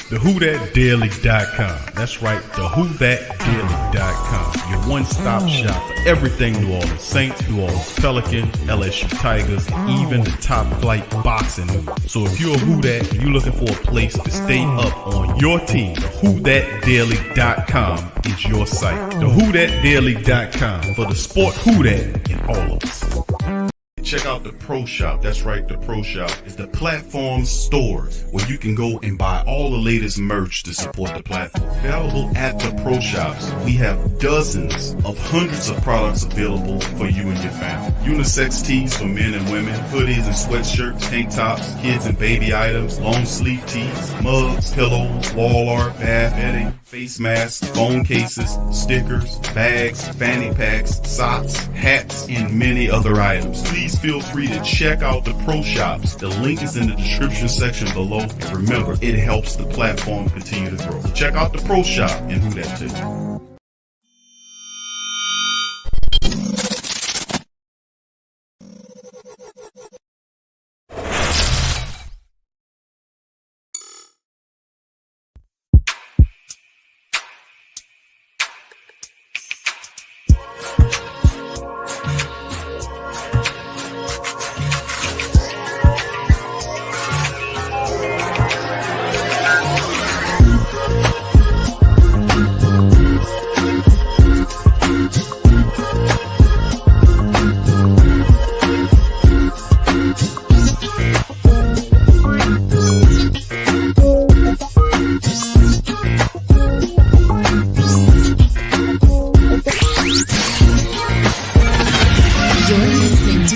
TheWhoThatDaily.com. That's right, TheWhoThatDaily.com. Your one-stop shop for everything New Orleans Saints, New Orleans Pelicans, LSU Tigers, even the top flight boxing news. So if you're a Who That and you're looking for a place to stay up on your team, TheWhoThatDaily.com is your site. TheWhoThatDaily.com for the sport Who That in all of us. Check out the Pro Shop. That's right, the Pro Shop is the platform store where you can go and buy all the latest merch to support the platform. Available at the Pro Shops, we have dozens of hundreds of products available for you and your family. Unisex tees for men and women, hoodies and sweatshirts, tank tops, kids and baby items, long sleeve tees, mugs, pillows, wall art, bath bedding, face masks, phone cases, stickers, bags, fanny packs, socks, hats, and many other items. Please feel free to check out the Pro Shops. The link is in the description section below. And remember, it helps the platform continue to grow. So check out the Pro Shop and Who That too.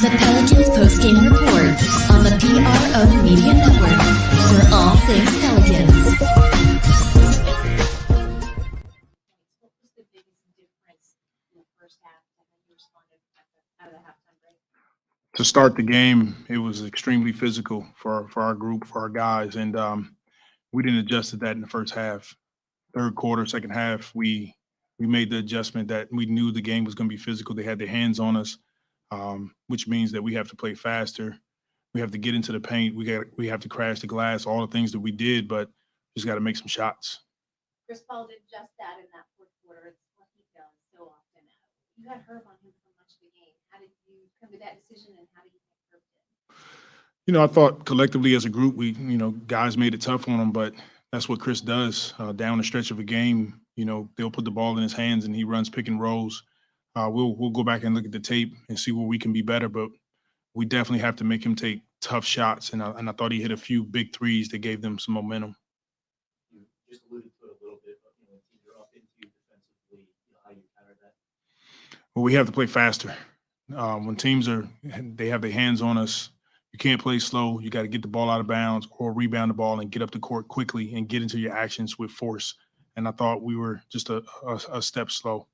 The Pelicans post-game report on the PRO Media Network for all things Pelicans. What was the biggest difference in the first half and then you responded out of the halftime break? To start the game, it was extremely physical for our group, for our guys, and we didn't adjust to that in the first half. Third quarter, second half, we made the adjustment that we knew the game was going to be physical. They had their hands on us. Which means that we have to play faster. We have to get into the paint. We have to crash the glass, all the things that we did, but just got to make some shots. Chris Paul did just that in that fourth quarter. It's what he does so often. You had Herb on him for much of the game. How did you come to that decision, and how did you think Herb did? I thought collectively as a group, guys made it tough on him, but that's what Chris does. Down the stretch of a game, they'll put the ball in his hands and he runs pick and rolls. We'll go back and look at the tape and see where we can be better, but we definitely have to make him take tough shots. And I thought he hit a few big threes that gave them some momentum. You just alluded to it a little bit, but when teams are up into you defensively, how you counter that? Well, we have to play faster. When teams they have their hands on us, you can't play slow. You got to get the ball out of bounds or rebound the ball and get up the court quickly and get into your actions with force. And I thought we were just a step slow.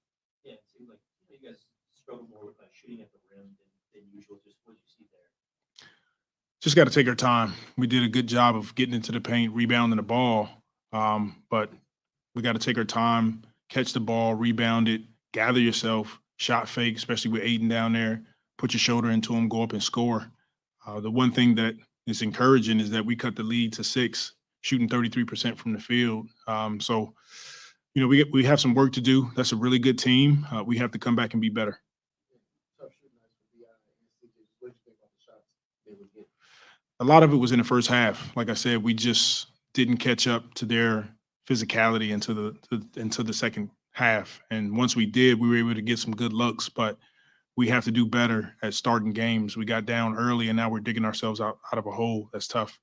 Yeah, it seemed like you guys struggle more with shooting at the rim than usual. Just what you see there. Just got to take our time. We did a good job of getting into the paint, rebounding the ball, but we got to take our time, catch the ball, rebound it, gather yourself, shot fake, especially with Aiden down there, put your shoulder into him, go up and score. The one thing that is encouraging is that we cut the lead to 6, shooting 33% from the field. We have some work to do. That's a really good team. We have to come back and be better. A lot of it was in the first half. Like I said, we just didn't catch up to their physicality into the second half. And once we did, we were able to get some good looks, but we have to do better at starting games. We got down early, and now we're digging ourselves out of a hole. That's tough.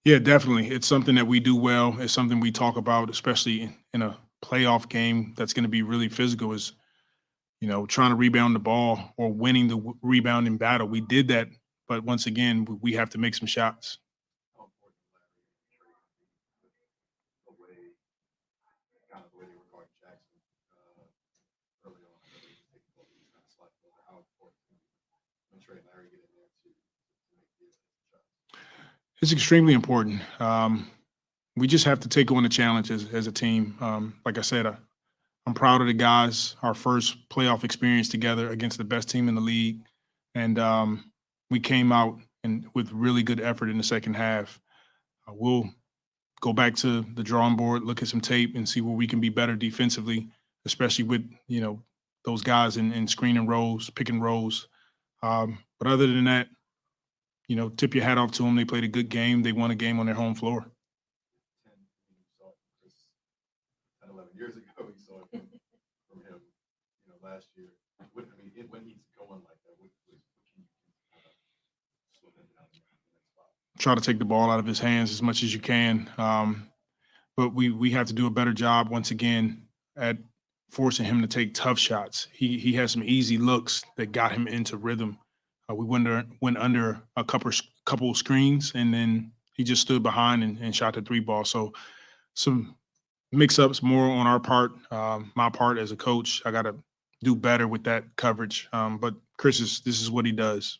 Yeah, definitely. It's something that we do well. It's something we talk about, especially in a playoff game that's going to be really physical, is, trying to rebound the ball or winning the rebounding battle. We did that, but once again, we have to make some shots. It's extremely important. We just have to take on the challenge as a team. Like I said, I'm proud of the guys. Our first playoff experience together against the best team in the league. and we came out and with really good effort in the second half. We'll go back to the drawing board, look at some tape, and see where we can be better defensively, especially with those guys in screening roles, picking roles. But other than that, tip your hat off to them. They played a good game. They won a game on their home floor. 10, 11 years ago, we saw it from him, last year. When he's going like that, what can you slow him down in the next spot? Try to take the ball out of his hands as much as you can. But we have to do a better job once again at forcing him to take tough shots. He has some easy looks that got him into rhythm. We went under a couple of screens, and then he just stood behind and shot the 3-ball. So some mix-ups more on our part, my part as a coach. I got to do better with that coverage. But this is what he does.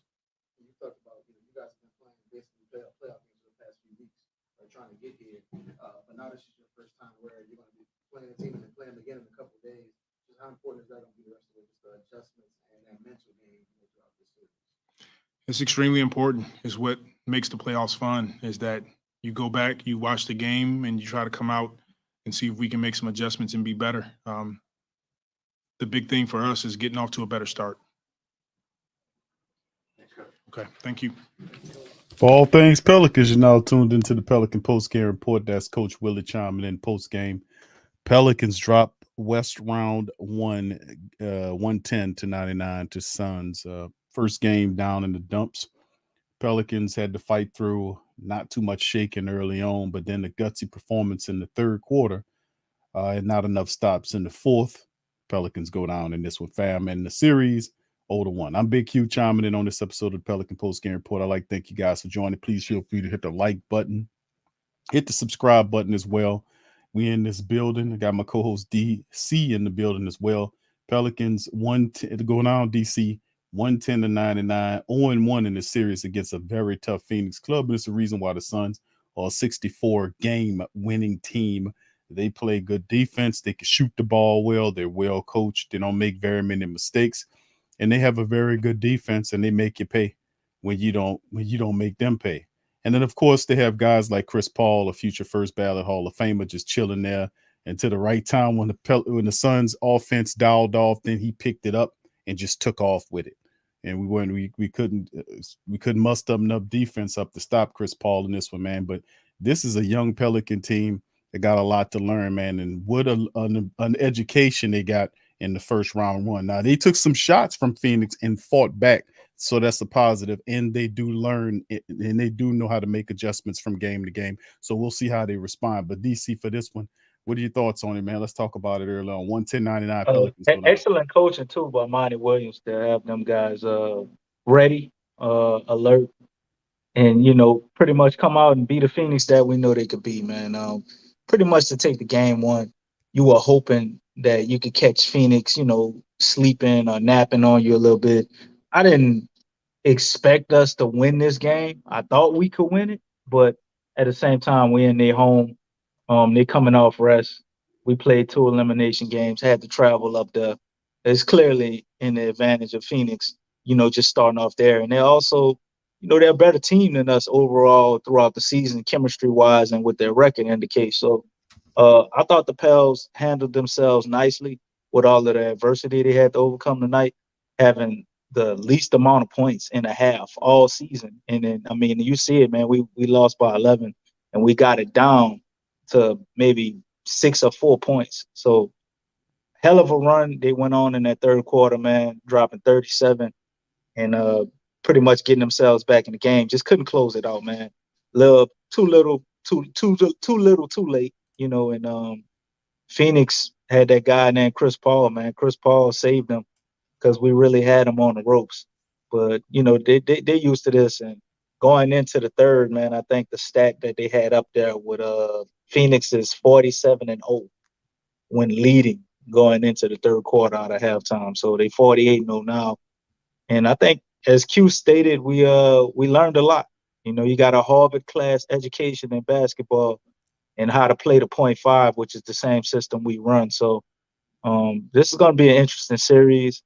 You talked about, you guys have been playing basically playoff games for the past few weeks, trying to get here. But now this is your first time where you're going to be playing a team and then playing them again in a couple of days. Just how important is that going to be the rest of the adjustments and that mental game throughout this series? It's extremely important. Is what makes the playoffs fun, is that you go back, you watch the game, and you try to come out and see if we can make some adjustments and be better. The big thing for us is getting off to a better start. Okay, thank you. For all things Pelicans, you're now tuned into the Pelican postgame report. That's Coach Willie chiming in postgame. Pelicans drop West round 1, 110-99 to Suns. First game down in the dumps. Pelicans had to fight through not too much shaking early on, but then the gutsy performance in the third quarter and not enough stops in the fourth. Pelicans go down in this one, fam. And the series 0-1. I'm Big Q chiming in on this episode of the Pelican Postgame Report. I'd like to thank you guys for joining. Please feel free to hit the like button, hit the subscribe button as well. We in this building. I got my co-host DC in the building as well. Pelicans going down DC 110-99, 0-1 in the series against a very tough Phoenix club. And it's the reason why the Suns are a 64 game winning team. They play good defense. They can shoot the ball well. They're well coached. They don't make very many mistakes. And they have a very good defense, and they make you pay when you don't make them pay. And then, of course, they have guys like Chris Paul, a future first ballot Hall of Famer, just chilling there. And to the right time, when the Suns' offense dialed off, then he picked it up and just took off with it. And we couldn't muster enough defense up to stop Chris Paul in this one, man. But this is a young Pelican team that got a lot to learn, man. And what an education they got in the first round 1. Now, they took some shots from Phoenix and fought back. So that's a positive. And they do learn and they do know how to make adjustments from game to game. So we'll see how they respond. But DC, for this one, what are your thoughts on it, man? Let's talk about it early on. 110-99 Pelicans. Excellent coaching, too, by Monty Williams to have them guys ready, alert, and, pretty much come out and be the Phoenix that we know they could be, man. Pretty much to take the game 1, you were hoping that you could catch Phoenix, sleeping or napping on you a little bit. I didn't expect us to win this game. I thought we could win it, but at the same time, we're in their home. They're coming off rest. We played 2 elimination games, had to travel up there. It's clearly in the advantage of Phoenix, just starting off there. And they're also, they're a better team than us overall throughout the season, chemistry-wise, and what their record indicates. So I thought the Pels handled themselves nicely with all of the adversity they had to overcome tonight, having the least amount of points in a half all season. And then, you see it, man, we lost by 11, and we got it down to maybe 6 or 4 points. So hell of a run they went on in that third quarter, man, dropping 37 and pretty much getting themselves back in the game. Just couldn't close it out, man. Too little, too late, and Phoenix had that guy named Chris Paul, man. Chris Paul saved them because we really had him on the ropes. But, they're used to this. And going into the third, man, I think the stat that they had up there with Phoenix is 47-0 when leading going into the third quarter out of halftime. So they 48-0 now. And I think, as Q stated, we learned a lot. You got a Harvard class education in basketball and how to play the .5, which is the same system we run. So this is going to be an interesting series.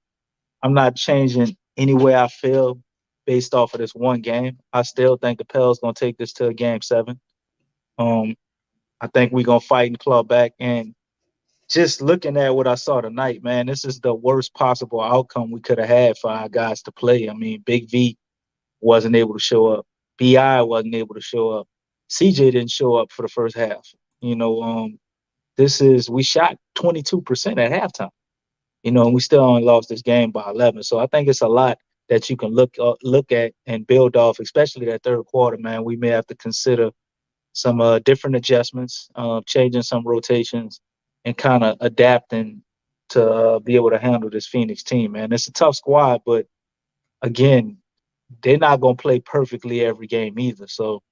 I'm not changing any way I feel based off of this one game, I still think the Pels gonna take this to a game 7. I think we're gonna fight and claw back. And just looking at what I saw tonight, man, this is the worst possible outcome we could have had for our guys to play. I mean, Big V wasn't able to show up. Bi wasn't able to show up. CJ didn't show up for the first half. We shot 22% at halftime. And we still only lost this game by 11. So I think it's a lot that you can look at and build off, especially that third quarter, man. We may have to consider some different adjustments, changing some rotations, and kind of adapting to be able to handle this Phoenix team, man. It's a tough squad, but again, they're not going to play perfectly every game either. So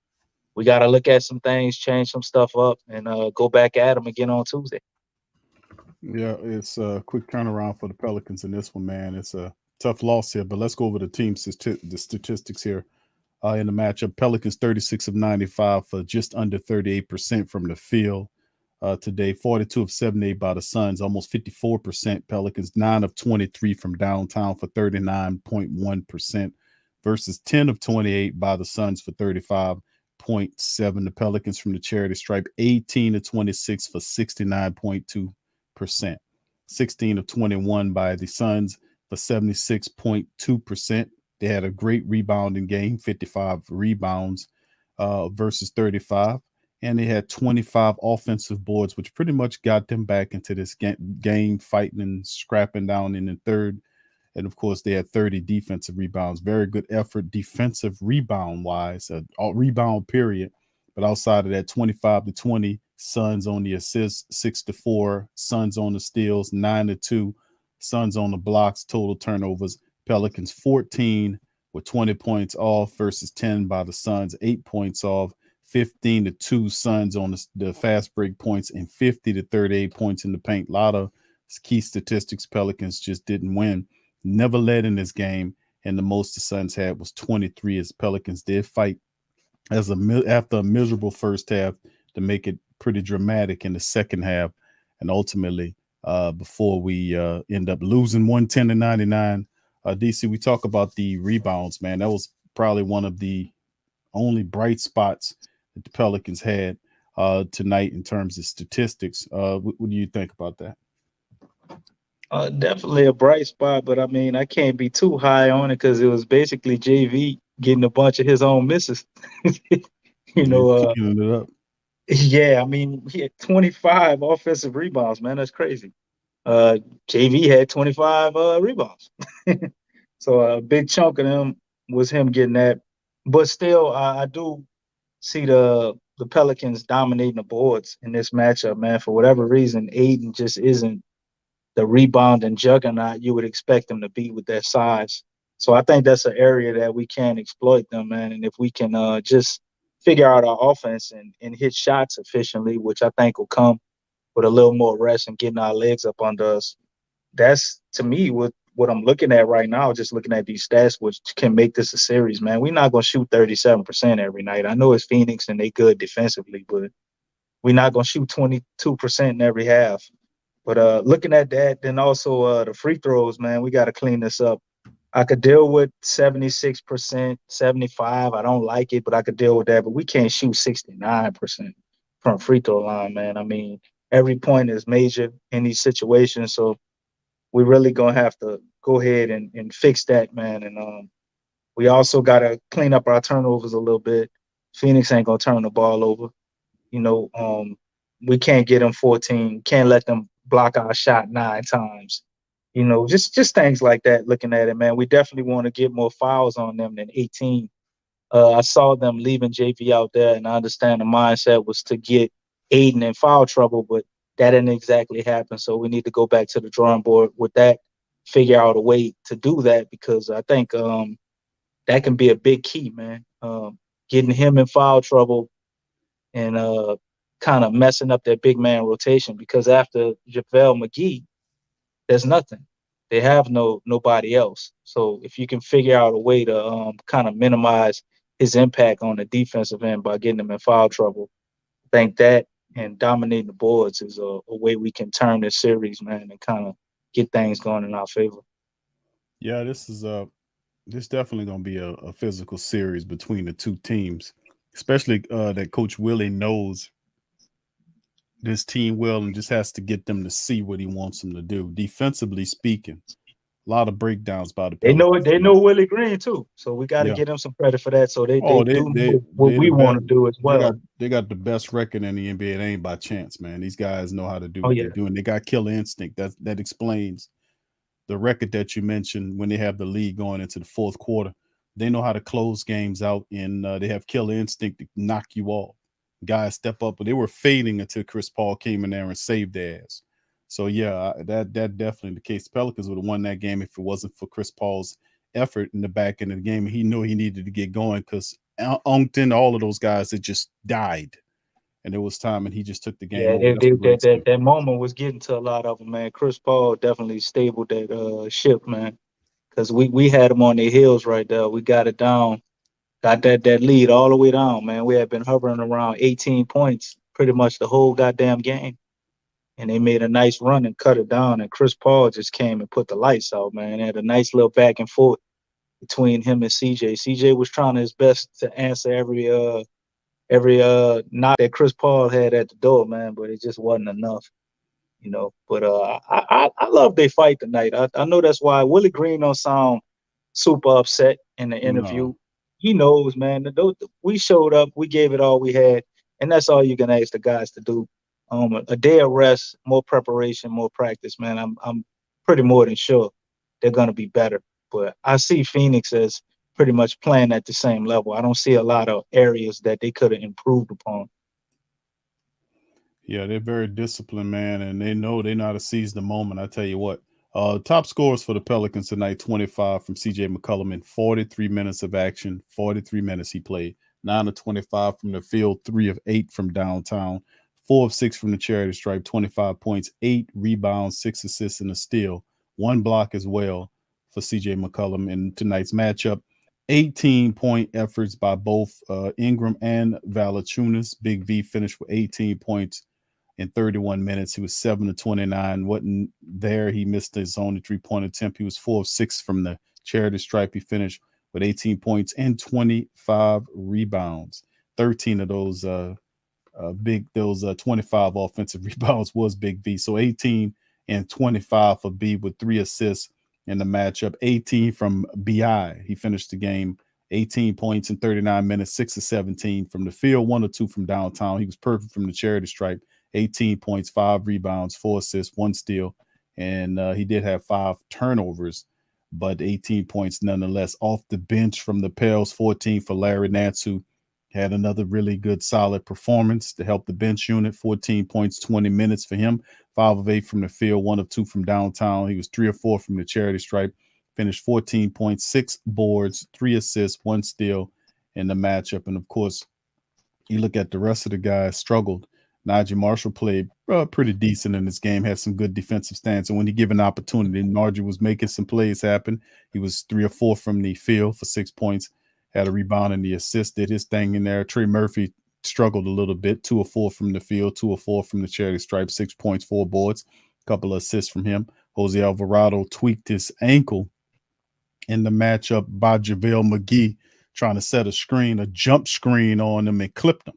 we got to look at some things, change some stuff up, and go back at them again on Tuesday. Yeah, it's a quick turnaround for the Pelicans in this one, man. It's a tough loss here, but let's go over the statistics here. In the matchup, Pelicans 36 of 95 for just under 38% from the field today. 42 of 78 by the Suns, almost 54%. Pelicans 9 of 23 from downtown for 39.1% versus 10 of 28 by the Suns for 35.7. The Pelicans from the charity stripe 18 of 26 for 69.2%. 16 of 21 by the Suns for 76.2%. They had a great rebounding game, 55 rebounds versus 35. And they had 25 offensive boards, which pretty much got them back into this game, fighting and scrapping down in the third. And, of course, they had 30 defensive rebounds. Very good effort defensive rebound-wise, rebound period. But outside of that, 25 to 20, Suns on the assists, 6 to 4, Suns on the steals, 9 to 2, Suns on the blocks, total turnovers. Pelicans 14 with 20 points off versus 10 by the Suns, 8 points off, 15 to 2 Suns on the fast break points, and 50 to 38 points in the paint. A lot of key statistics. Pelicans just didn't win. Never led in this game, and the most the Suns had was 23, as Pelicans did fight after a miserable first half to make it pretty dramatic in the second half, and ultimately before we end up losing 110 to 99. DC, we talk about the rebounds, man. That was probably one of the only bright spots that the Pelicans had tonight in terms of statistics. What do you think about that? Definitely a bright spot, but I mean, I can't be too high on it because it was basically JV getting a bunch of his own misses. Cleaning it up. Yeah, I mean, he had 25 offensive rebounds, man. That's crazy. JV had 25 rebounds. So a big chunk of them was him getting that. But still, I do see the Pelicans dominating the boards in this matchup, man. For whatever reason, Aiden just isn't the rebounding juggernaut you would expect him to be with that size. So I think that's an area that we can exploit them, man. And if we can just figure out our offense and hit shots efficiently, which I think will come with a little more rest and getting our legs up under us, that's, to me, what I'm looking at right now, just looking at these stats, which can make this a series, man. We're not going to shoot 37% every night. I know it's Phoenix and they good defensively, but we're not going to shoot 22% in every half. But looking at that, then also the free throws, man, we got to clean this up. I could deal with 76%, 75. I don't like it, but I could deal with that. But we can't shoot 69% from free throw line, man. I mean, every point is major in these situations. So we really going to have to go ahead and fix that, man. And we also got to clean up our turnovers a little bit. Phoenix ain't going to turn the ball over. We can't get them 14. Can't let them block our shot 9 times. Just things like that, looking at it, man. We definitely want to get more fouls on them than 18. I saw them leaving JV out there, and I understand the mindset was to get Aiden in foul trouble, but that didn't exactly happen. So we need to go back to the drawing board with that, figure out a way to do that, because I think that can be a big key, man. Getting him in foul trouble and kind of messing up that big man rotation, because after JaVale McGee, there's nothing. They have nobody else. So if you can figure out a way to kind of minimize his impact on the defensive end by getting him in foul trouble, I think that and dominating the boards is a way we can turn this series, man, and kind of get things going in our favor. Yeah, this is This definitely gonna be a physical series between the two teams, especially that Coach Willie knows this team well and just has to get them to see what he wants them to do. Defensively speaking, a lot of breakdowns by the They know it. Pelicans They tonight. know Willie Green too, so we got to Yeah. give them some credit for that. So they Oh, do know what they the we best. want to do as well. They got the best record in the NBA. It ain't by chance, man. These guys know how to do Oh what they yeah, do, and they got killer instinct. That explains the record that you mentioned when they have the lead going into the fourth quarter. They know how to close games out, and they have killer instinct to knock you off. Guys step up, but they were fading until Chris Paul came in there and saved their ass. So yeah, that definitely the case. The Pelicans would have won that game if it wasn't for Chris Paul's effort in the back end of the game. He knew he needed to get going because Ungton, all of those guys had just died, and it was time, and he just took the game yeah. over. That's a great That skill. that moment was getting to a lot of them, man. Chris Paul definitely stabled that ship, man. Because we had them on their heels right there. We got it down, got that lead all the way down, man. We had been hovering around 18 points pretty much the whole goddamn game. And they made a nice run and cut it down. And Chris Paul just came and put the lights out, man. They had a nice little back and forth between him and CJ. CJ was trying his best to answer every knock that Chris Paul had at the door, man, but it just wasn't enough, you know. But I love they fight tonight. I know that's why Willie Green don't sound super upset in the interview. No, He knows, man. We showed up, we gave it all we had, and that's all you can ask the guys to do. A day of rest, more preparation, more practice, man. I'm pretty more than sure they're gonna be better. But I see Phoenix as pretty much playing at the same level. I don't see a lot of areas that they could have improved upon. yeah, they're very disciplined, man, and they know how to seize the moment. I tell you what. Top scores for the Pelicans tonight: 25 from C.J. McCollum in 43 minutes of action. 43 minutes he played. 9 of 25 from the field. 3 of 8 from downtown. 4 of 6 from the charity stripe. 25 points, 8 rebounds, 6 assists, and a steal. 1 block as well for C.J. McCollum in tonight's matchup. 18-point efforts by both Ingram and Valanciunas. Big V finished with 18 points in 31 minutes. He was 7 of 29. Wasn't there. He missed his only 3-point attempt. He was 4 of 6 from the charity stripe. He finished with 18 points and 25 rebounds. 13 of those 25 offensive rebounds was Big V. So 18 and 25 for B with 3 assists in the matchup. 18 from BI. He finished the game 18 points in 39 minutes, 6 of 17 from the field, 1 or 2 from downtown. He was perfect from the charity stripe. 18 points, 5 rebounds, 4 assists, 1 steal, and he did have 5 turnovers, but 18 points nonetheless. Off the bench from the Pels, 14 for Larry Nance, who had another really good, solid performance to help the bench unit. 14 points, 20 minutes for him. 5 of 8 from the field, 1 of 2 from downtown. He was 3 or 4 from the charity stripe. Finished 14 points, 6 boards, 3 assists, 1 steal in the matchup. And of course, you look at the rest of the guys struggled. Najee Marshall played pretty decent in this game, had some good defensive stance. And when he given opportunity, Najee was making some plays happen. He was 3 or 4 from the field for 6 points, had a rebound and the assist, did his thing in there. Trey Murphy struggled a little bit, 2 or 4 from the field, 2 or 4 from the charity stripe, 6 points, 4 boards, a couple of assists from him. Jose Alvarado tweaked his ankle in the matchup by JaVale McGee, trying to set a jump screen on him and clipped him.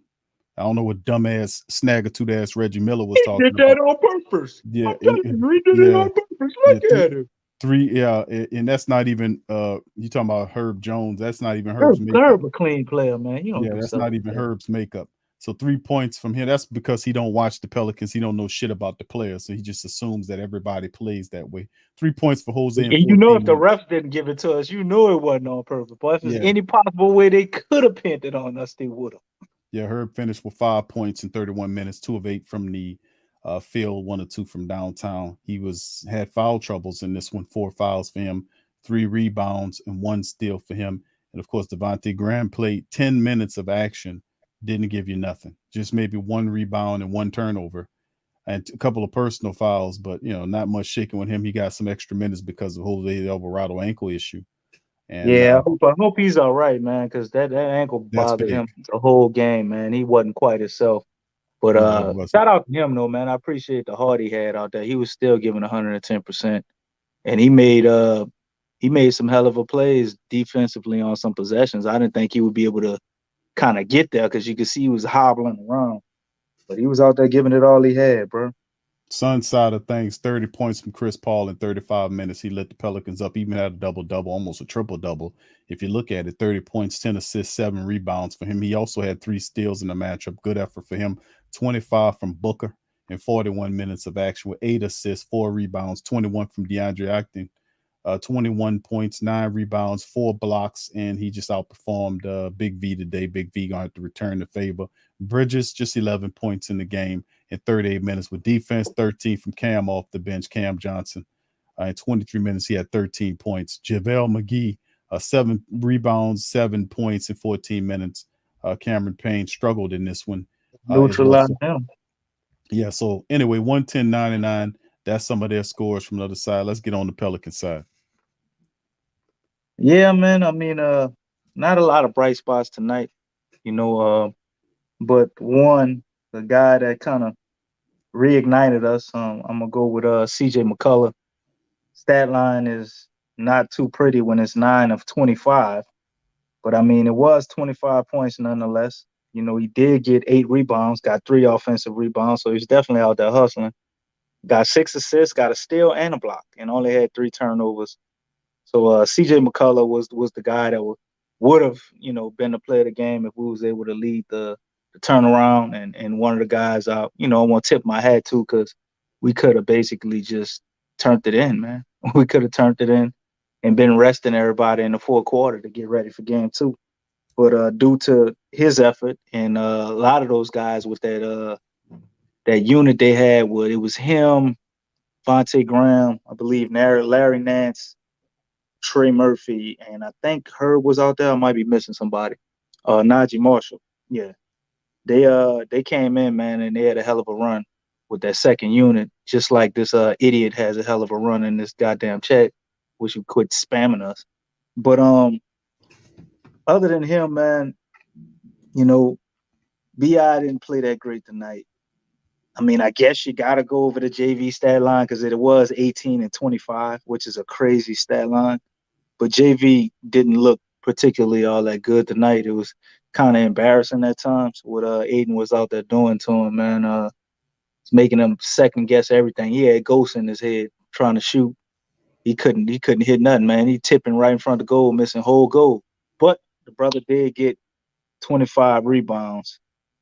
I don't know what dumbass snaggletooth ass Reggie Miller was He talking did that about. on purpose. Yeah, I'm telling you, he did it yeah, on purpose. yeah. Look at him. And that's not even you talking about Herb Jones. That's not even Herb's Herb, makeup. Herb a clean player, man. You don't Yeah, do that's stuff not like even that. Herb's makeup. So 3 points from him. That's because he don't watch the Pelicans. He don't know shit about the players. So he just assumes that everybody plays that way. 3 points for Jose in And you know, 14 if the minutes. refs didn't give it to us, you know it wasn't on purpose. But if there's Yeah. any possible way they could have pinned it on us, they would have. Yeah, Herb finished with 5 points in 31 minutes, 2 of 8 from the field, 1 or 2 from downtown. He had foul troubles in this one, 4 fouls for him, 3 rebounds, and 1 steal for him. And of course, Devontae Graham played 10 minutes of action, didn't give you nothing, just maybe 1 rebound and 1 turnover, and a couple of personal fouls, but not much shaking with him. He got some extra minutes because of Jose Alvarado ankle issue, and Yeah, I hope he's all right, man, because that ankle that's bothered big. him the whole game, man. He wasn't quite himself. But No, it wasn't. shout out to him though, man. I appreciate the heart he had out there. He was still giving 110%. And he he made some hell of a plays defensively on some possessions. I didn't think he would be able to kind of get there because you could see he was hobbling around, but he was out there giving it all he had, bro. Sun side of things, 30 points from Chris Paul in 35 minutes. He lit the Pelicans up, even had a double-double, almost a triple-double. If you look at it, 30 points, 10 assists, 7 rebounds for him. He also had 3 steals in the matchup. Good effort for him. 25 from Booker in 41 minutes of action with 8 assists, 4 rebounds, 21 from DeAndre Acton, 21 points, 9 rebounds, 4 blocks, and he just outperformed Big V today. Big V going to have to return the favor. Bridges, just 11 points in the game in 38 minutes with defense, 13 from Cam off the bench, Cam Johnson. In 23 minutes, he had 13 points. JaVale McGee, 7 rebounds, 7 points in 14 minutes. Cameron Payne struggled in this one as well. Neutralize him. Yeah, so anyway, 110.99. That's some of their scores from the other side. Let's get on the Pelican side. Yeah, man. I mean, not a lot of bright spots tonight, you know. But one, the guy that kind of reignited us. I'm gonna go with CJ McCullough. Stat line is not too pretty when it's 9 of 25, but I mean it was 25 points nonetheless. You know, he did get 8 rebounds, got 3 offensive rebounds, so he's definitely out there hustling. Got 6 assists, got a steal and a block, and only had 3 turnovers. So CJ McCullough was the guy that would have, you know, been the player of the game if we was able to lead the turnaround, and one of the guys out, you know, I want to tip my hat to because we could have basically just turned it in, man. We could have turned it in and been resting everybody in the fourth quarter to get ready for game 2. But due to his effort and a lot of those guys with that unit they had, it was him, Vontae Graham, I believe, Larry Nance, Trey Murphy, and I think Herb was out there. I might be missing somebody. Najee Marshall. Yeah. They came in, man, and they had a hell of a run with that second unit, just like this idiot has a hell of a run in this goddamn chat. Wish you quit spamming us. But other than him, man, you know, BI didn't play that great tonight. I mean, I guess you gotta go over the JV stat line because it was 18 and 25, which is a crazy stat line. But JV didn't look particularly all that good tonight. It was kind of embarrassing at times what Aiden was out there doing to him, man. It's making him second guess everything. He had ghosts in his head trying to shoot. He couldn't hit nothing, man. He tipping right in front of the goal, missing whole goal. But the brother did get 25 rebounds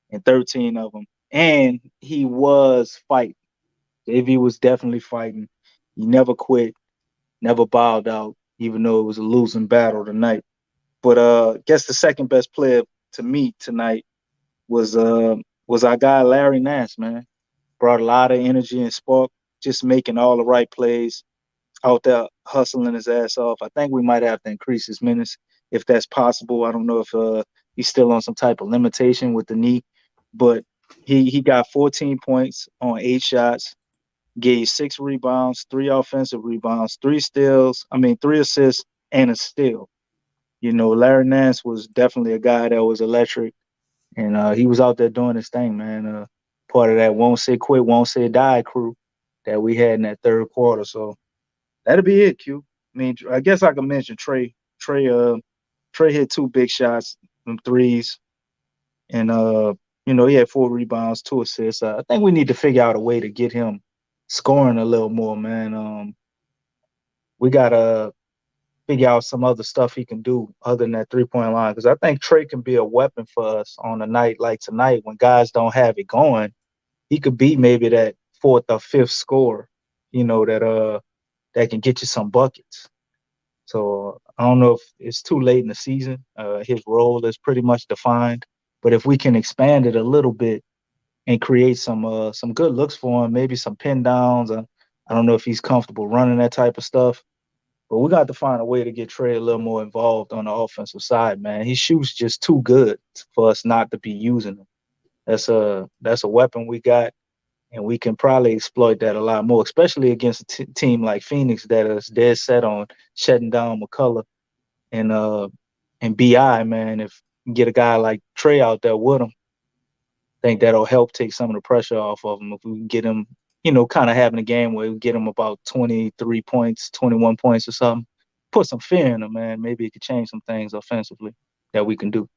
and 13 of them. And he was fighting. JV was definitely fighting. He never quit, never bowed out, even though it was a losing battle tonight. But I guess the second best player to me tonight was our guy Larry Nance, man. Brought a lot of energy and spark, just making all the right plays, out there hustling his ass off. I think we might have to increase his minutes if that's possible. I don't know if he's still on some type of limitation with the knee, but he got 14 points on 8 shots, gave 6 rebounds, 3 offensive rebounds, 3 steals, 3 assists, and a steal. You know, Larry Nance was definitely a guy that was electric, and he was out there doing his thing, man. Part of that won't say quit, won't say die crew that we had in that third quarter. So that'll be it, Q. I guess I could mention Trey. Trey hit 2 big shots, them threes, and he had 4 rebounds, 2 assists. I think we need to figure out a way to get him scoring a little more, man. We gotta figure out some other stuff he can do other than that 3-point line, because I think Trey can be a weapon for us on a night like tonight when guys don't have it going. He could be maybe that 4th or 5th scorer, that can get you some buckets. So I don't know if it's too late in the season. His role is pretty much defined, but if we can expand it a little bit and create some good looks for him, maybe some pin downs. I don't know if he's comfortable running that type of stuff, but we got to find a way to get Trey a little more involved on the offensive side, man. He shoots just too good for us not to be using him. That's a weapon we got, and we can probably exploit that a lot more, especially against a team like Phoenix that is dead set on shutting down McCullough and BI, man. If you get a guy like Trey out there with him, I think that'll help take some of the pressure off of him. If we can get him, kind of having a game where we get him about 23 points, 21 points or something, put some fear in them, man, maybe it could change some things offensively that we can do.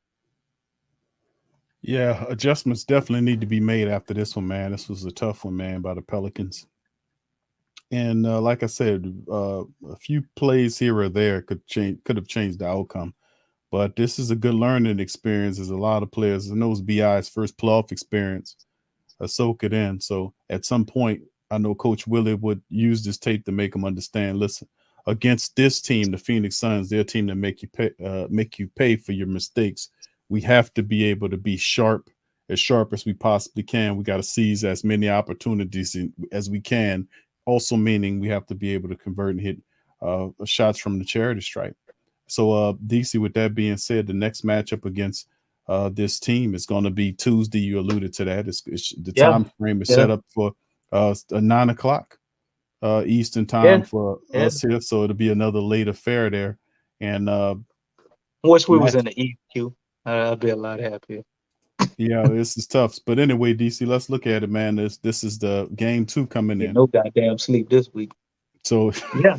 Yeah, adjustments definitely need to be made after this one, man. This was a tough one, man, by the Pelicans. And like I said, a few plays here or there could have changed the outcome. But this is a good learning experience. As a lot of players, and those BI's first playoff experience, soak it in. So at some point, I know Coach Willie would use this tape to make them understand. Listen, against this team, the Phoenix Suns, their team that make you pay for your mistakes. We have to be able to be sharp as we possibly can. We got to seize as many opportunities as we can. Also, meaning we have to be able to convert and hit shots from the charity stripe. So, DC, with that being said, the next matchup against this team is going to be Tuesday. You alluded to that. It's the Yeah, time frame is yeah, set up for 9 o'clock Eastern time yeah, for yeah. us here. So it'll be another late affair there. And Wish we was match, in the EQ. I'd be a lot happier. yeah, this is tough. But anyway, DC, let's look at it, man. This is the game 2 coming Get in. no goddamn sleep this week. So Yeah.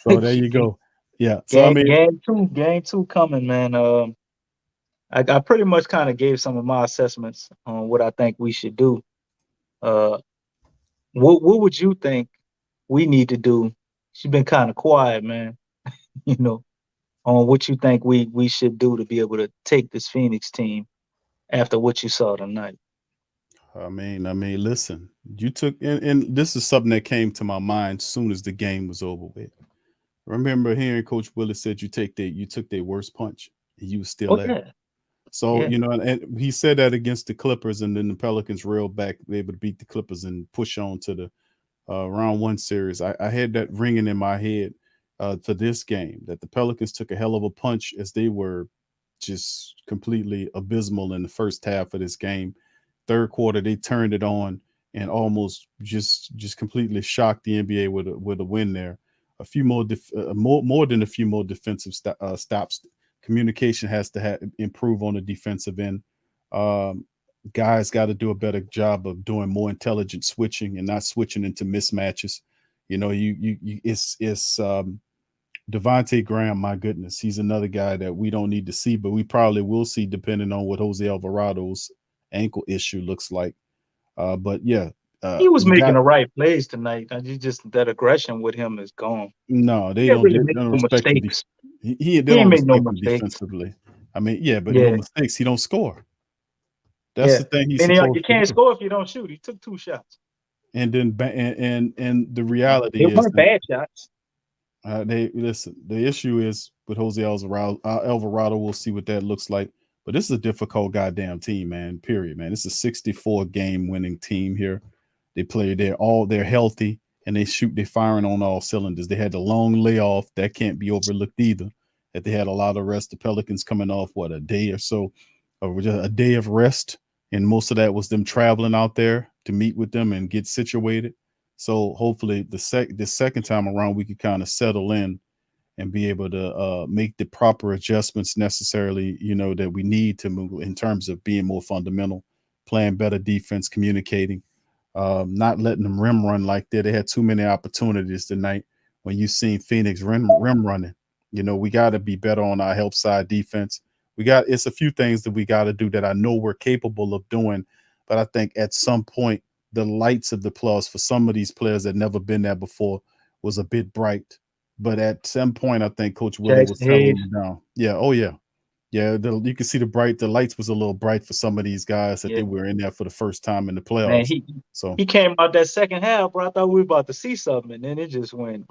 so there you go. Yeah. So I mean, Game two coming, man. I pretty much kind of gave some of my assessments on what I think we should do. What would you think we need to do? She's been kind of quiet, man. You know, on what you think we should do to be able to take this Phoenix team after what you saw tonight. I mean, listen, you took, and this is something that came to my mind as soon as the game was over with. I remember hearing Coach Willis said you took their worst punch and you was still Oh there. yeah, So, yeah. and he said that against the Clippers, and then the Pelicans reeled back, they able to beat the Clippers and push on to the round 1 series. I had that ringing in my head for this game, that the Pelicans took a hell of a punch as they were just completely abysmal in the first half of this game. Third quarter, they turned it on and almost just completely shocked the NBA with a win there. A few more, more than a few more defensive stops. Communication has to improve on the defensive end. Guys got to do a better job of doing more intelligent switching and not switching into mismatches. It's Devontae Graham. My goodness, he's another guy that we don't need to see, but we probably will see depending on what Jose Alvarado's ankle issue looks like. But yeah, He was you making got the right plays tonight. Just that aggression with him is gone. no. He They didn't don't. really They make don't no respect him. mistakes. They He ain't don't make no respect him mistakes. defensively. I mean, yeah, but no Yeah, mistakes. He don't score. That's yeah. the thing he's And supposed you to can't do. score if you don't shoot. He took 2 shots. And then and the They reality is weren't that bad shots. they listen. The issue is with Jose Alvarado. We'll see what that looks like. But this is a difficult goddamn team, man. Period, man. It's a 64 game winning team here. They play. They're healthy and they shoot. They're firing on all cylinders. They had the long layoff that can't be overlooked either. That they had a lot of rest. The Pelicans coming off a day or so, or just a day of rest, and most of that was them traveling out there to meet with them and get situated. So hopefully the second time around we could kind of settle in and be able to make the proper adjustments necessarily, that we need to move in terms of being more fundamental, playing better defense, communicating, not letting them rim run like that. They had too many opportunities tonight. When you seen Phoenix rim running, we got to be better on our help side defense. It's a few things that we got to do that I know we're capable of doing, but I think at some point the lights of the plus for some of these players that never been there before was a bit bright. But at some point, I think Coach Willie was Jackson settling Hayes. them down. Yeah. Oh yeah. Yeah. You can see the lights was a little bright for some of these guys that Yeah, they were in there for the first time in the man. playoffs. So He came out that second half, bro. I thought we were about to see something, and then it just went.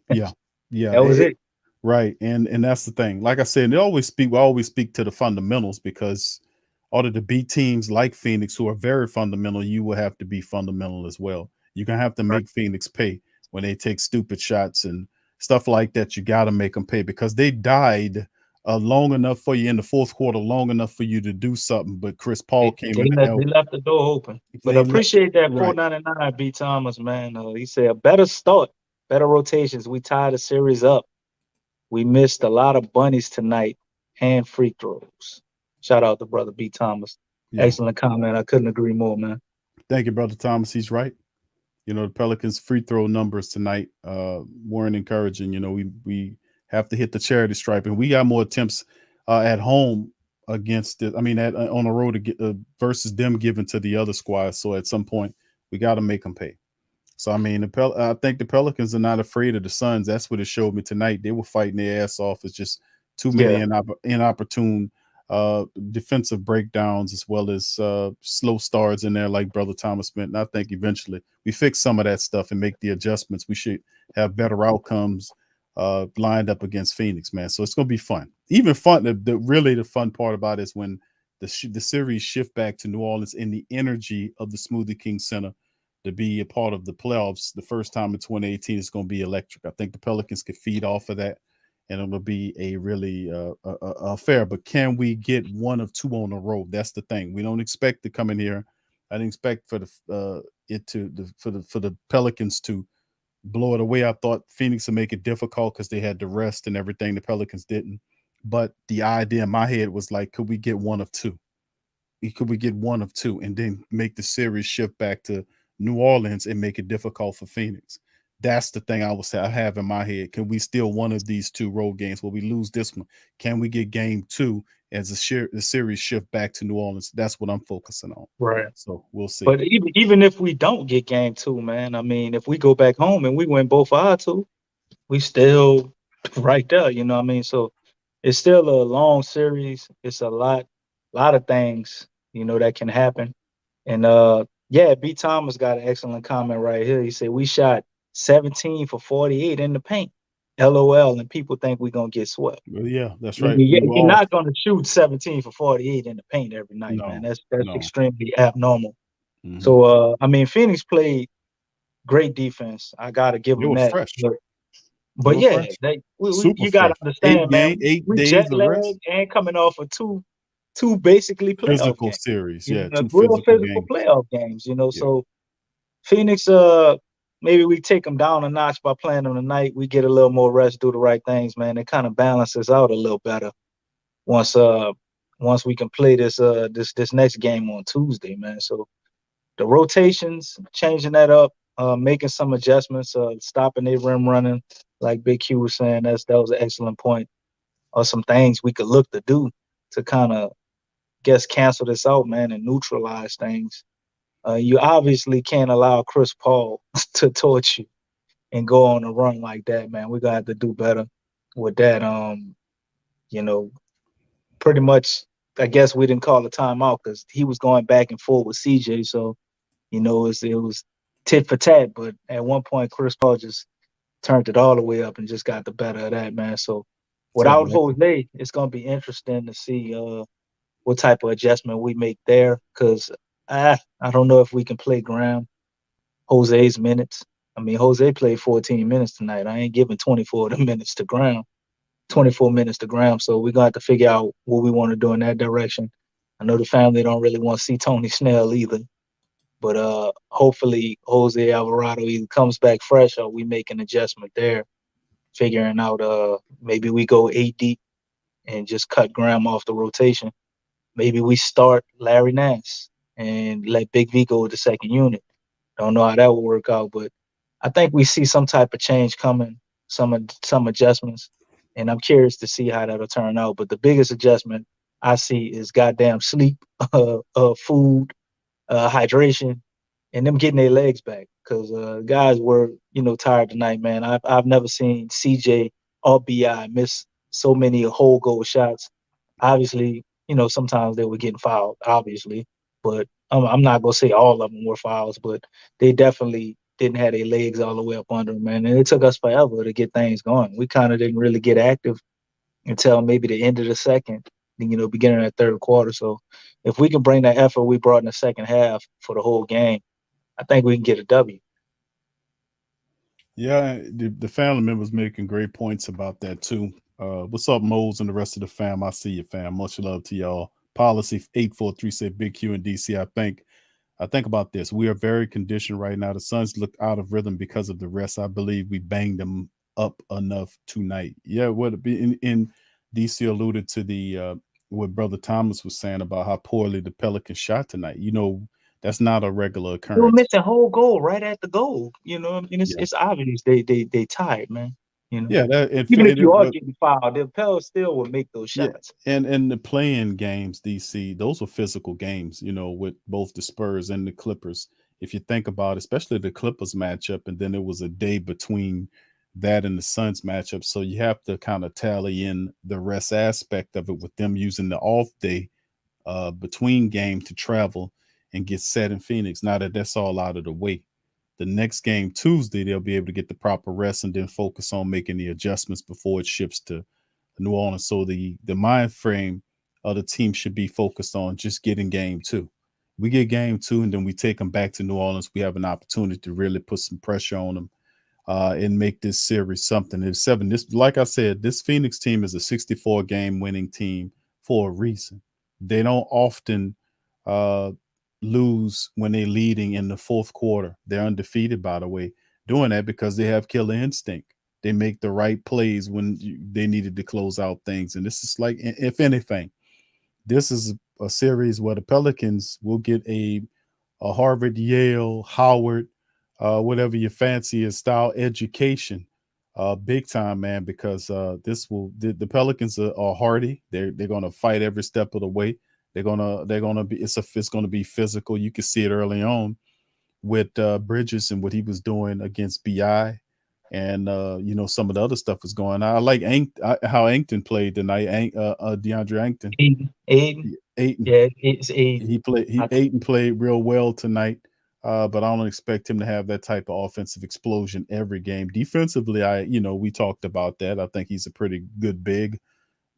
yeah. Yeah. That was it. Right. And that's the thing. Like I said, we always speak to the fundamentals, because order to beat teams like Phoenix who are very fundamental, you will have to be fundamental as well. You're gonna have to make Phoenix pay when they take stupid shots and stuff like that. You got to make them pay, because they died long enough for you in the fourth quarter, long enough for you to do something. But Chris Paul came in and They left the door open. But I they let, appreciate that right. 499 B Thomas, man. He said a better start, better rotations. We tied the series up. We missed a lot of bunnies tonight and free throws. Shout out to brother B Thomas. Yeah. Excellent comment. I couldn't agree more, man. Thank you, brother Thomas. He's right. You know, the Pelicans free throw numbers tonight weren't encouraging. You know, we have to hit the charity stripe, and we got more attempts at home against it. I mean, on the road to get, versus them giving to the other squad. So at some point, we got to make them pay. So I mean, I think the Pelicans are not afraid of the Suns. That's what it showed me tonight. They were fighting their ass off. It's just too many Yeah, inopportune defensive breakdowns as well as slow starts in there, like Brother Thomas meant. And I think eventually we fix some of that stuff and make the adjustments. We should have better outcomes lined up against Phoenix, man. So it's gonna be fun. Even fun. Really the fun part about it is when the series shift back to New Orleans and the energy of the Smoothie King Center to be a part of the playoffs the first time in 2018 is going to be electric. I think the Pelicans could feed off of that, and it'll be a really fair. But can we get one of two on the road? That's the thing. We don't expect to come in here. I didn't expect for the Pelicans to blow it away. I thought Phoenix would make it difficult because they had the rest and everything. The Pelicans didn't. But the idea in my head was like, could we get one of two? Could we get one of two and then make the series shift back to New Orleans and make it difficult for Phoenix? That's the thing I have in my head. Can we steal one of these two road games? Will we lose this one? Can we get game two as the series shift back to New Orleans? That's what I'm focusing on. right. So we'll see. But even if we don't get game two, man, I mean, if we go back home and we win both our two, we still right there. You know what I mean? So it's still a long series. It's a lot of things, that can happen. And yeah, B Thomas got an excellent comment right here. He said we shot 17 for 48 in the paint. LOL, and people think we're gonna get swept. Well, yeah, that's I right. mean, We were you're off. not gonna shoot 17 for 48 in the paint every night, man. No, That's no. extremely abnormal. Mhm. So I mean, Phoenix played great defense. I gotta give They them were that. fresh. They But were yeah, fresh. you Super gotta fresh. understand, man. Eight We jet days of rest. lagged and coming off of two basically playoff Physical games. series. Yeah, two Real physical physical games. playoff games. Yeah. So Phoenix, maybe we take them down a notch by playing them tonight. We get a little more rest, do the right things, man. It kind of balances out a little better once once we can play this next game on Tuesday, man. So the rotations, changing that up, making some adjustments, stopping their rim running, like Big Q was saying, that was an excellent point. Or some things we could look to do to kind of cancel this out, man, and neutralize things. You obviously can't allow Chris Paul to torch you and go on a run like that, man. We gotta have to do better with that. You know, pretty much. I guess we didn't call a timeout because he was going back and forth with CJ. So it was tit for tat. But at one point, Chris Paul just turned it all the way up and just got the better of that, man. So So without Jose, it's gonna be interesting to see what type of adjustment we make there. Because I don't know if we can play Graham Jose's minutes. I mean, Jose played 14 minutes tonight. I ain't giving 24 of the minutes to Graham, 24 minutes to Graham. So we're gonna have to figure out what we want to do in that direction. I know the family don't really want to see Tony Snell either. But hopefully Jose Alvarado either comes back fresh or we make an adjustment there, figuring out maybe we go 8 deep and just cut Graham off the rotation. Maybe we start Larry Nance and let Big V go with the second unit. Don't know how that will work out, but I think we see some type of change coming, some adjustments, and I'm curious to see how that'll turn out. But the biggest adjustment I see is goddamn sleep, food, hydration, and them getting their legs back. Because guys were, tired tonight, man. I've never seen CJ or Bi miss so many whole goal shots. Obviously, sometimes they were getting fouled, obviously, but I'm not gonna say all of them were fouls, but they definitely didn't have their legs all the way up under them, man. And it took us forever to get things going. We kind of didn't really get active until maybe the end of the second, beginning of the third quarter. So if we can bring that effort we brought in the second half for the whole game, I think we can get a W. Yeah, the family members making great points about that too. What's up, Moles and the rest of the fam? I see you, fam. Much love to y'all. Policy 843 said Big Q and DC. I think about this. We are very conditioned right now. The Suns look out of rhythm because of the rest. I believe we banged them up enough tonight. Yeah, what in DC alluded to the what Brother Thomas was saying about how poorly the Pelicans shot tonight. That's not a regular They were occurrence. missing whole goal right at the goal. You know, I mean, Yeah, it's obvious they tired, man. You know, yeah. That even if you are but getting fouled, the Pels still will make those yeah, shots. and the playing games, DC, those were physical games. With both the Spurs and the Clippers. If you think about, especially the Clippers matchup, and then it was a day between that and the Suns matchup, so you have to kind of tally in the rest aspect of it with them using the off day between game to travel and get set in Phoenix. Now that that's all out of the way, the next game Tuesday they'll be able to get the proper rest and then focus on making the adjustments before it ships to New Orleans. So the mind frame of the team should be focused on just getting game two. We get game two and then we take them back to New Orleans. We have an opportunity to really put some pressure on them and make this series something. It's seven. This, like I said, this Phoenix team is a 64 game winning team for a reason. They don't often uh, lose when they're leading in the fourth quarter. They're undefeated, by the way, doing that because they have killer instinct. They make the right plays when they needed to close out things. And this is like, if anything, this is a series where the Pelicans will get a Harvard, Yale, Howard, whatever your fancy is, style education, big time, man. Because the Pelicans are hardy. They're gonna fight every step of the way. They're gonna be it's gonna be physical. You can see it early on with Bridges and what he was doing against Bi. And some of the other stuff was going on. I like how Ankton played tonight. DeAndre Ankton, Aiden, Ayton. yeah, it's Aiden. He I, ate and played real well tonight. But I don't expect him to have that type of offensive explosion every game. Defensively, we talked about that. I think he's a pretty good big,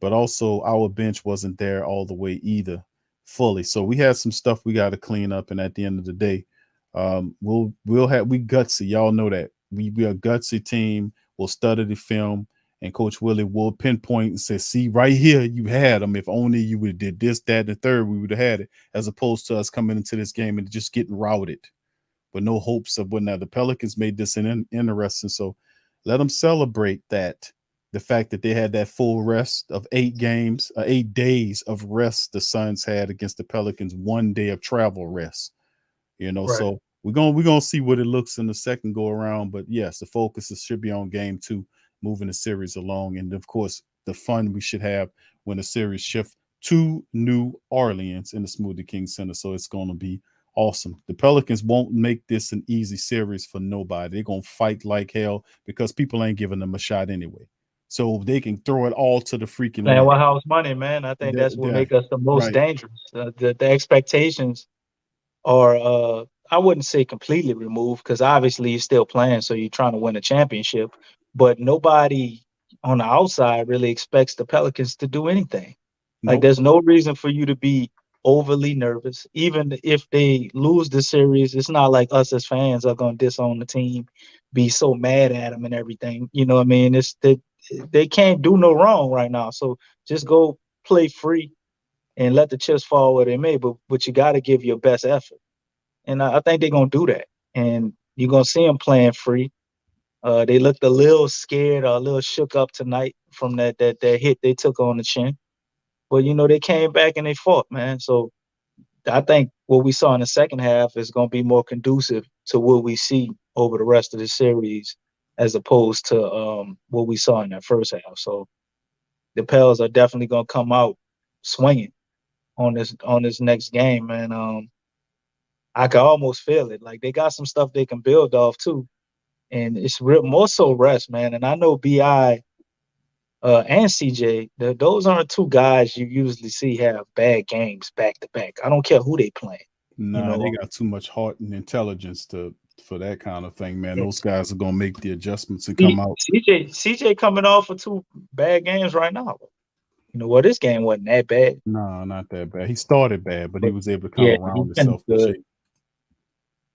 but also our bench wasn't there all the way either fully. So we had some stuff we got to clean up. And at the end of the day, we gutsy. Y'all know that we are a gutsy team. We'll study the film. And Coach Willie will pinpoint and say, see, right here, you had them. If only you would have did this, that, and the third, we would have had it, as opposed to us coming into this game and just getting routed with no hopes of winning. Now, the Pelicans made this interesting. So let them celebrate that. The fact that they had that full rest of 8 games, 8 days of rest the Suns had against the Pelicans, 1 day of travel rest. right. So we're gonna see what it looks in the second go around. But yes, the focus should be on game 2, moving the series along, and of course the fun we should have when the series shift to New Orleans in the Smoothie King Center. So it's gonna be awesome. The Pelicans won't make this an easy series for nobody. They're gonna fight like hell because people ain't giving them a shot anyway. So they can throw it all to the freaking Playing wind. with house money, man. I think that's what They're make us the most right. dangerous. The expectations are, I wouldn't say completely removed because obviously you're still playing, so you're trying to win a championship. But nobody on the outside really expects the Pelicans to do anything. Like, Nope. there's no reason for you to be overly nervous. Even if they lose the series, it's not like us as fans are going to disown the team, be so mad at them and everything. You know what I mean? It's that they can't do no wrong right now. So just go play free and let the chips fall where they may. But you got to give your best effort, and I think they're gonna do that. And you're gonna see them playing free. They looked a little scared or a little shook up tonight from that hit they took on the chin. But they came back and they fought, man. So I think what we saw in the second half is going to be more conducive to what we see over the rest of the series, as opposed to what we saw in that first half. So the Pels are definitely going to come out swinging on this next game, man. I can almost feel it. Like, they got some stuff they can build off too, and it's real more so rest, man. And I know Bi and CJ, those aren't two guys you usually see have bad games back to back. I don't care who they playing. You Nah, they know, got too much heart and intelligence for that kind of thing, man. yeah. Those guys are gonna make the adjustments and come out. CJ coming off of 2 bad games right now. Well, this game wasn't that bad, No, not that bad. He started bad, but he but was able to kind yeah, of he round finished himself in good. shape.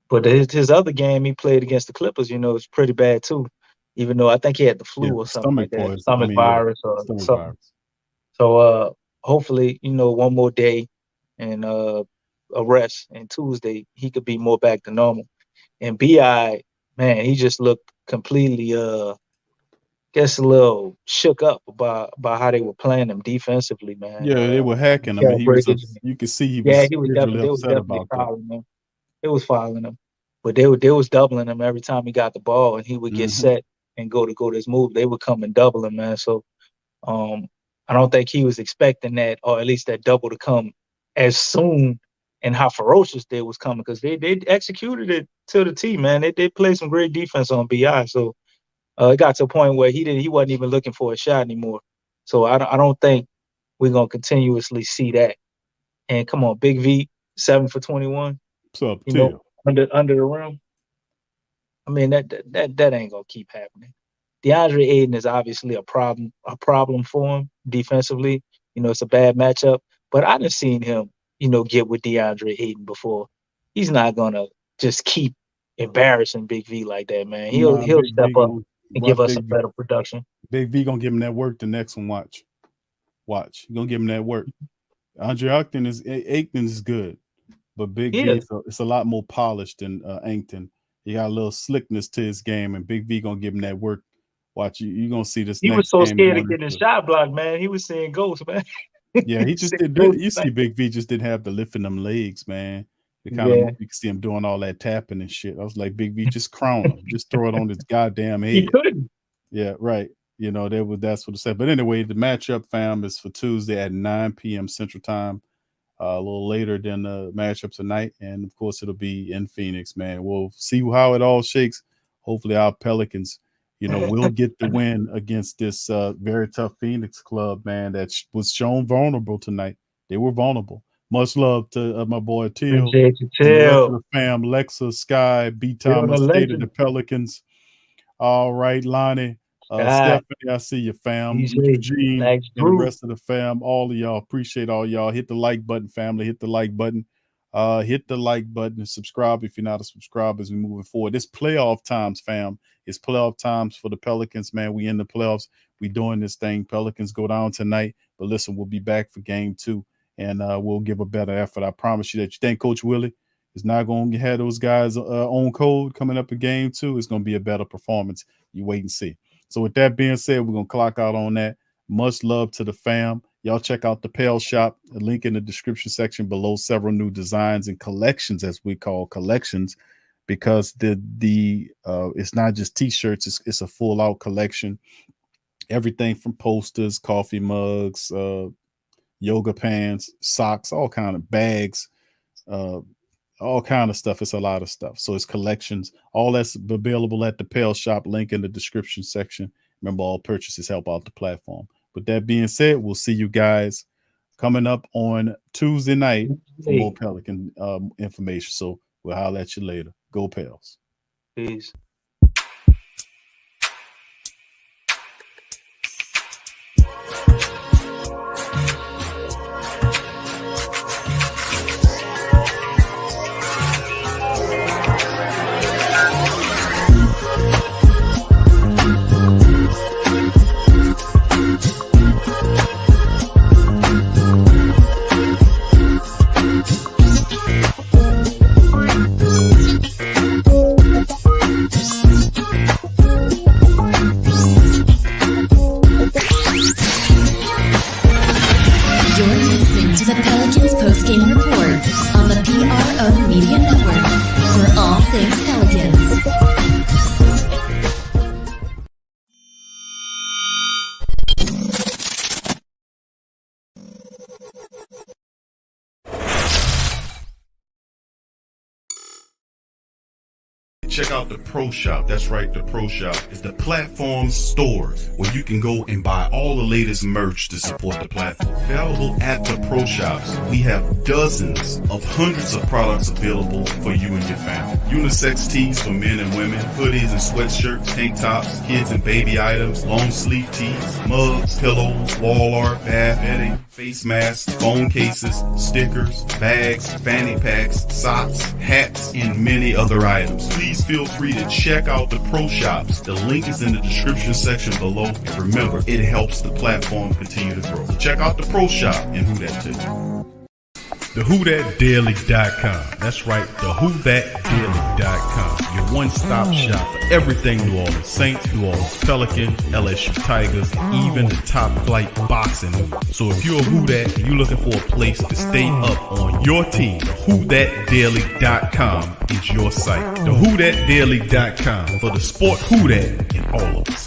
But his other game he played against the Clippers, is pretty bad too. Even though I think he had the Yeah, flu or something like stomach that, poison. I stomach mean, yeah, virus or stomach something. virus. So hopefully, one more day and a rest, and Tuesday he could be more back to normal. And Bi, man, he just looked completely guess a little shook up about how they were playing him defensively, man. Yeah, they were hacking him, and Cal Bridges. you could see he Yeah, was he was visually definitely they was upset definitely about that. proud of him. They was fouling him, but they was doubling him every time he got the ball, and he would get set and go to his move. They would come and double him, man. So I don't think he was expecting that, or at least that double to come as soon, and how ferocious they was coming, because they executed it to the T, man. They played some great defense on BI. So it got to a point where he wasn't even looking for a shot anymore. So I don't think we're gonna continuously see that. And come on, Big V, 7 for 21. What's up, You Till? know, under the rim. I mean, that ain't gonna keep happening. DeAndre Ayton is obviously a problem for him defensively. You know, it's a bad matchup. But I done seen him, get with DeAndre Ayton before. He's not gonna just keep embarrassing Big V like that, man. He'll Big step V up gonna and watch give us Big a V. better production. Big V gonna give him that work the next one. Watch. He gonna give him that work. Andre Ayton is good, but Big He V is. it's a lot more polished than Ayton. He got a little slickness to his game, and Big V gonna give him that work. Watch, you're gonna see this He next was so game scared of going getting his into- shot blocked, man. He was seeing ghosts, man. Yeah, he just did. You see, Big V just didn't have the lift in them legs, man. The kind of Yeah. move, you can see him doing all that tapping and shit. I was like, Big V, just crown him, just throw it on his goddamn head. He couldn't. Yeah, right. That's what it said. But anyway, the matchup, fam, is for Tuesday at 9 p.m. Central Time. A little later than the matchup tonight, and of course, it'll be in Phoenix, man. We'll see how it all shakes. Hopefully, our Pelicans, will get the win against this very tough Phoenix club, man. That was shown vulnerable tonight. They were vulnerable. Much love to my boy Teal Appreciate you, and the rest of Till. the fam. Lexa, Sky, B. Teal the Thomas, State of legend. the Pelicans. All right, Lonnie. God. Stephanie, I see you, fam. DJ, Eugene Max and the Drew. rest of the fam. All of y'all. Appreciate all y'all. Hit the like button, family. Hit the like button. Hit the like button and subscribe if you're not a subscriber as we're moving forward. It's playoff times, fam. It's playoff times for the Pelicans, man. We in the playoffs. We doing this thing. Pelicans go down tonight. But listen, we'll be back for game 2. And we'll give a better effort. I promise you that. You think Coach Willie is not going to have those guys on code coming up in game 2? It's going to be a better performance. You wait and see. So with that being said, we're going to clock out on that. Much love to the fam. Y'all check out the Pels shop. A link in the description section below. Several new designs and collections, as we call collections, because it's not just t-shirts. It's a full out collection. Everything from posters, coffee mugs, yoga pants, socks, all kind of bags, all kind of stuff. It's a lot of stuff. So it's collections. All that's available at the Pels shop. Link in the description section. Remember, all purchases help out the platform. With that being said, we'll see you guys coming up on Tuesday night for more Pelican information. So we'll holler at you later. Go Pels. Peace. You're listening to the Pelicans post-game report on the PRO Media Network for all things Pelicans. Check out the Pro Shop. That's right, the Pro Shop is the platform store where you can go and buy all the latest merch to support the platform. Available at the Pro Shops, we have dozens of hundreds of products available for you and your family. Unisex tees for men and women, hoodies and sweatshirts, tank tops, kids and baby items, long sleeve tees, mugs, pillows, wall art, bath bedding, face masks, phone cases, stickers, bags, fanny packs, socks, hats, and many other items. Please feel free to check out the Pro Shops. The link is in the description section below. And remember, it helps the platform continue to grow. So check out the Pro Shop and who that too. The WhoThatDaily.com. That's right, the WhoThatDaily.com. Your one-stop shop for everything New Orleans Saints, New Orleans Pelicans, LSU Tigers, and even the top flight boxing news. So if you're a Who Dat and you're looking for a place to stay up on your team, WhoDatDaily.com is your site. The WhoDatDaily.com for the sport Who Dat in all of us.